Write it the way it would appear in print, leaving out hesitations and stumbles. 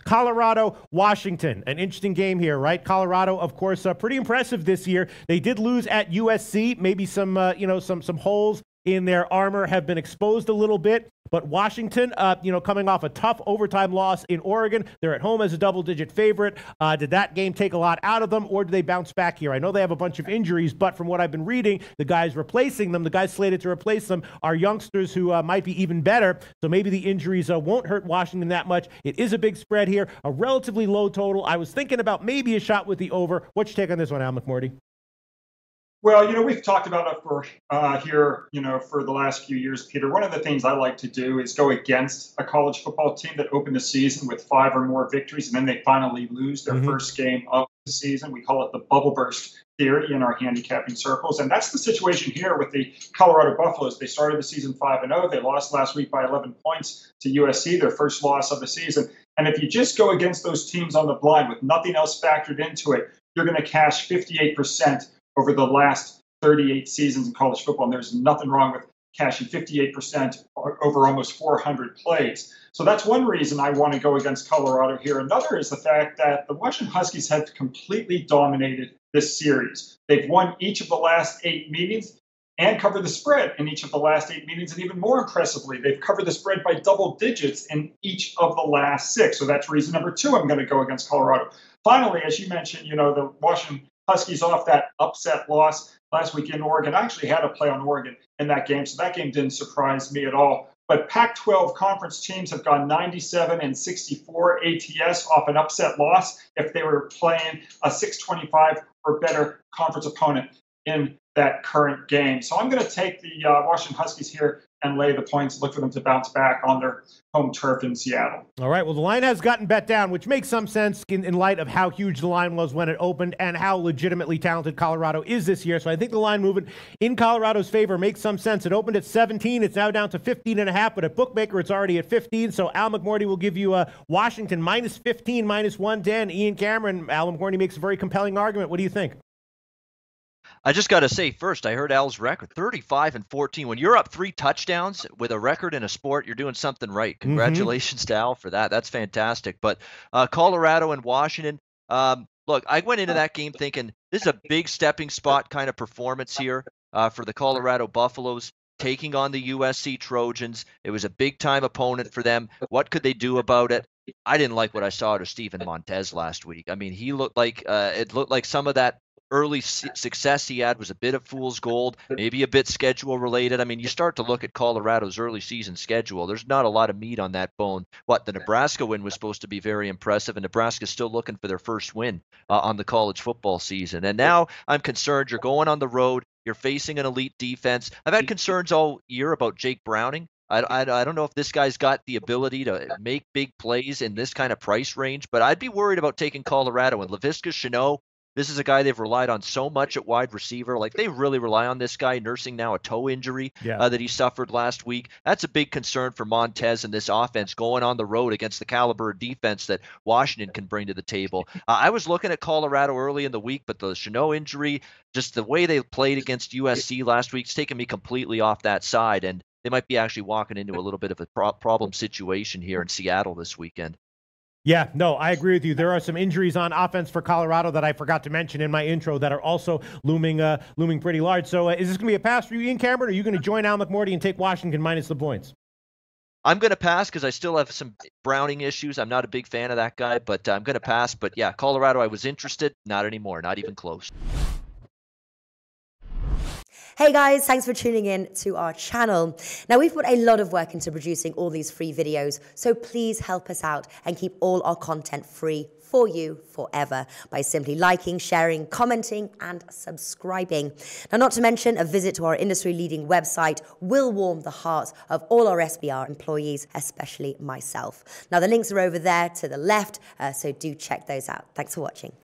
Colorado, Washington, an interesting game here, right? Colorado, of course, pretty impressive this year. They did lose at USC. Maybe some, some holes in their armor have been exposed a little bit. But Washington, coming off a tough overtime loss in Oregon, they're at home as a double-digit favorite. Did that game take a lot out of them, or do they bounce back here? I know they have a bunch of injuries, but from what I've been reading, the guys replacing them, the guys slated to replace them, are youngsters who might be even better. So maybe the injuries won't hurt Washington that much. It is a big spread here, a relatively low total. I was thinking about maybe a shot with the over. What's your take on this one, Al McMordie? Well, we've talked about it for for the last few years, Peter. One of the things I like to do is go against a college football team that opened the season with 5 or more victories, and then they finally lose their first game of the season. We call it the bubble burst theory in our handicapping circles, and that's the situation here with the Colorado Buffaloes. They started the season 5-0. They lost last week by 11 points to USC, their first loss of the season. And if you just go against those teams on the blind with nothing else factored into it, you're going to cash 58% over the last 38 seasons in college football. And there's nothing wrong with cashing 58% over almost 400 plays. So that's one reason I want to go against Colorado here. Another is the fact that the Washington Huskies have completely dominated this series. They've won each of the last 8 meetings and covered the spread in each of the last 8 meetings. And even more impressively, they've covered the spread by double digits in each of the last 6. So that's reason number 2 I'm going to go against Colorado. Finally, as you mentioned, the Washington Huskies off that upset loss last week in Oregon. I actually had a play on Oregon in that game, so that game didn't surprise me at all. But Pac-12 conference teams have gone 97-64 ATS off an upset loss if they were playing a 625 or better conference opponent in that current game. So I'm going to take the Washington Huskies here and lay the points, look for them to bounce back on their home turf in Seattle. All right, well, the line has gotten bet down, which makes some sense in light of how huge the line was when it opened and how legitimately talented Colorado is this year. So I think the line movement in Colorado's favor makes some sense. It opened at 17. It's now down to 15.5, but at Bookmaker, it's already at 15. So Al McMordie will give you Washington minus 15, minus 110. Ian Cameron, Al McMordie makes a very compelling argument. What do you think? I just got to say first, I heard Al's record, 35-14. When you're up 3 touchdowns with a record in a sport, you're doing something right. Congratulations to Al for that. That's fantastic. But Colorado and Washington, look, I went into that game thinking this is a big stepping spot kind of performance here for the Colorado Buffaloes, taking on the USC Trojans. It was a big-time opponent for them. What could they do about it? I didn't like what I saw out of Steven Montez last week. I mean, he looked like it looked like some of that early success he had was a bit of fool's gold, maybe a bit schedule related. I mean, you start to look at Colorado's early season schedule. There's not a lot of meat on that bone. The Nebraska win was supposed to be very impressive, and Nebraska's still looking for their first win on the college football season. And now I'm concerned you're going on the road. You're facing an elite defense. I've had concerns all year about Jake Browning. I don't know if this guy's got the ability to make big plays in this kind of price range, but I'd be worried about taking Colorado. And Laviska Shenault, this is a guy they've relied on so much at wide receiver. Like, they really rely on this guy, nursing now a toe injury that he suffered last week. That's a big concern for Montez and this offense going on the road against the caliber of defense that Washington can bring to the table. I was looking at Colorado early in the week, but the Shenault injury, just the way they played against USC last week, has taken me completely off that side. And they might be actually walking into a little bit of a problem situation here in Seattle this weekend. Yeah, no, I agree with you. There are some injuries on offense for Colorado that I forgot to mention in my intro that are also looming pretty large. So is this going to be a pass for you, Ian Cameron, or are you going to join Al McMordie and take Washington minus the points? I'm going to pass because I still have some Browning issues. I'm not a big fan of that guy, but I'm going to pass. But yeah, Colorado, I was interested. Not anymore. Not even close. Hey guys, thanks for tuning in to our channel. Now, we've put a lot of work into producing all these free videos, so please help us out and keep all our content free for you forever by simply liking, sharing, commenting, and subscribing. Now, not to mention, a visit to our industry-leading website will warm the hearts of all our SBR employees, especially myself. Now, the links are over there to the left, so do check those out. Thanks for watching.